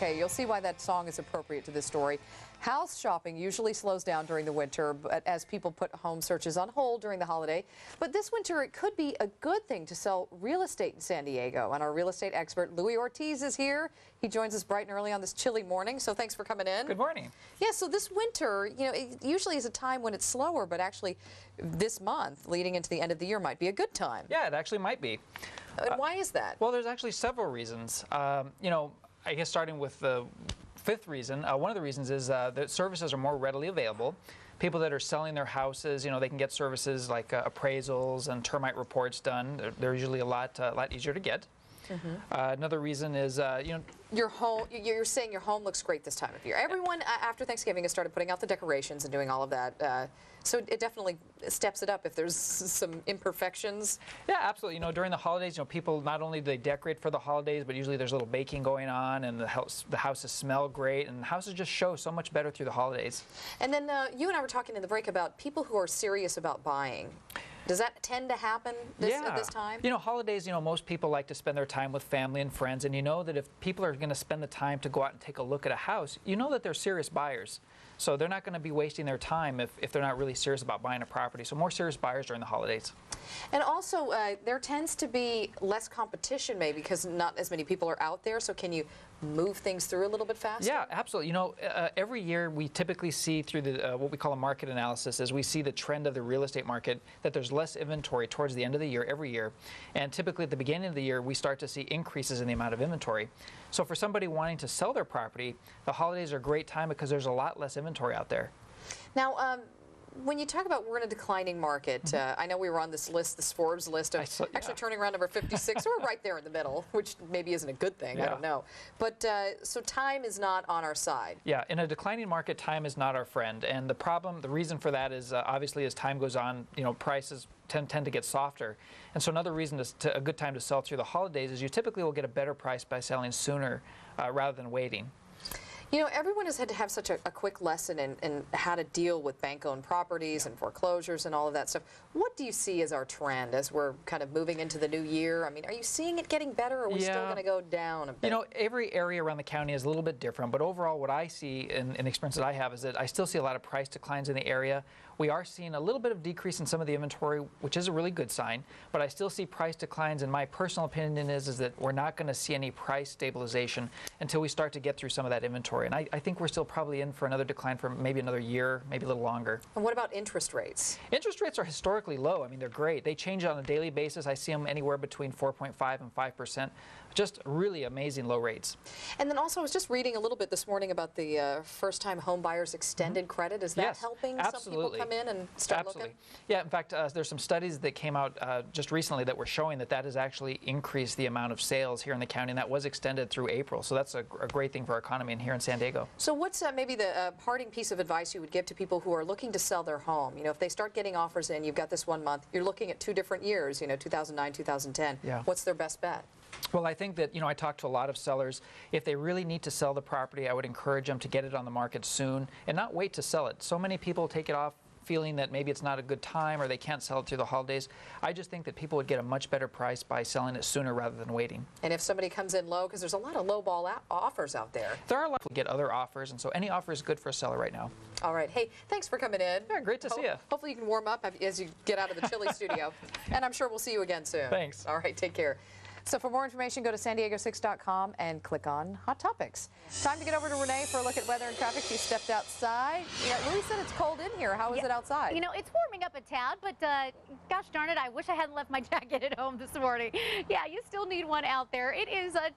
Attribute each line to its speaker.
Speaker 1: Okay, you'll see why that song is appropriate to this story. House shopping usually slows down during the winter, but as people put home searches on hold during the holiday. But this winter, it could be a good thing to sell real estate in San Diego. And our real estate expert, Louie Ortiz, is here. He joins us bright and early on this chilly morning, so thanks for coming in.
Speaker 2: Good morning. Yeah,
Speaker 1: so this winter, you know, it usually is a time when it's slower, but actually this month, leading into the end of the year, might be a good time.
Speaker 2: Yeah, it actually might be.
Speaker 1: And why is that?
Speaker 2: Well, there's actually several reasons. You know, I guess starting with the fifth reason, one of the reasons is that services are more readily available. People that are selling their houses, you know, they can get services like appraisals and termite reports done. They're usually a lot easier to get. Another reason is, you know,
Speaker 1: you're saying your home looks great this time of year. Everyone after Thanksgiving has started putting out the decorations and doing all of that. So it definitely steps it up if there's some imperfections.
Speaker 2: Yeah, absolutely. You know, during the holidays, you know, people not only do they decorate for the holidays, but usually there's a little baking going on, and the houses smell great, and the houses just show so much better through the holidays.
Speaker 1: And then you and I were talking in the break about people who are serious about buying. Does that tend to happen at this time?
Speaker 2: You know, holidays, you know, most people like to spend their time with family and friends, and you know that if people are going to spend the time to go out and take a look at a house, you know that they're serious buyers. So they're not going to be wasting their time if they're not really serious about buying a property. So more serious buyers during the holidays.
Speaker 1: And also, there tends to be less competition maybe because not as many people are out there. So can you move things through a little bit faster?
Speaker 2: Yeah, absolutely. You know, every year we typically see through the what we call a market analysis is we see the trend of the real estate market that there's less inventory towards the end of the year every year. And typically at the beginning of the year, we start to see increases in the amount of inventory. So for somebody wanting to sell their property, the holidays are a great time because there's a lot less inventory out there.
Speaker 1: Now, when you talk about we're in a declining market, I know we were on this list, this Forbes list of actually turning around number 56. We're right there in the middle, which maybe isn't a good thing. I don't know. But so time is not on our side. Yeah,
Speaker 2: in a declining market, time is not our friend. And the reason for that is obviously as time goes on, you know, prices tend to get softer. And so another reason a good time to sell through the holidays is you typically will get a better price by selling sooner rather than waiting.
Speaker 1: You know, everyone has had to have such a quick lesson in how to deal with bank-owned properties and foreclosures and all of that stuff. What do you see as our trend as we're kind of moving into the new year? I mean, are you seeing it getting better, or are we still going to go down a bit?
Speaker 2: You know, every area around the county is a little bit different, but overall what I see in the experience that I have is that I still see a lot of price declines in the area. We are seeing a little bit of decrease in some of the inventory, which is a really good sign, but I still see price declines, and my personal opinion is that we're not going to see any price stabilization until we start to get through some of that inventory. And I think we're still probably in for another decline for maybe another year, maybe a little longer.
Speaker 1: And what about interest rates?
Speaker 2: Interest rates are historically low. I mean, they're great. They change on a daily basis. I see them anywhere between 4.5 and 5%. Just really amazing low rates.
Speaker 1: And then also, I was just reading a little bit this morning about the first-time home buyers extended credit. Is that helping some people come in and start looking?
Speaker 2: Yeah, in fact, there's some studies that came out just recently that were showing that has actually increased the amount of sales here in the county, and that was extended through April. So that's a great thing for our economy and here in San Diego.
Speaker 1: So what's maybe the parting piece of advice you would give to people who are looking to sell their home? You know, if they start getting offers in, you've got this 1 month, you're looking at 2 different years, you know, 2009, 2010.
Speaker 2: Yeah.
Speaker 1: What's their best bet?
Speaker 2: Well, I think that, you know, I talk to a lot of sellers. If they really need to sell the property, I would encourage them to get it on the market soon and not wait to sell it. So many people take it off feeling that maybe it's not a good time or they can't sell it through the holidays. I just think that people would get a much better price by selling it sooner rather than waiting.
Speaker 1: And if somebody comes in low, because there's a lot of low ball offers out there.
Speaker 2: There are a lot of people get other offers, and so any offer is good for a seller right now.
Speaker 1: All right. Hey, thanks for coming in.
Speaker 2: Yeah, great to see you.
Speaker 1: Hopefully you can warm up as you get out of the chilly studio. And I'm sure we'll see you again soon.
Speaker 2: Thanks.
Speaker 1: All right, take care. So for more information, go to san-diego6.com and click on Hot Topics. Time to get over to Renee for a look at weather and traffic. She stepped outside. Yeah, Louie said it's cold in here. How is it outside?
Speaker 3: You know, it's warming up a tad, but gosh darn it, I wish I hadn't left my jacket at home this morning. Yeah, you still need one out there. It is a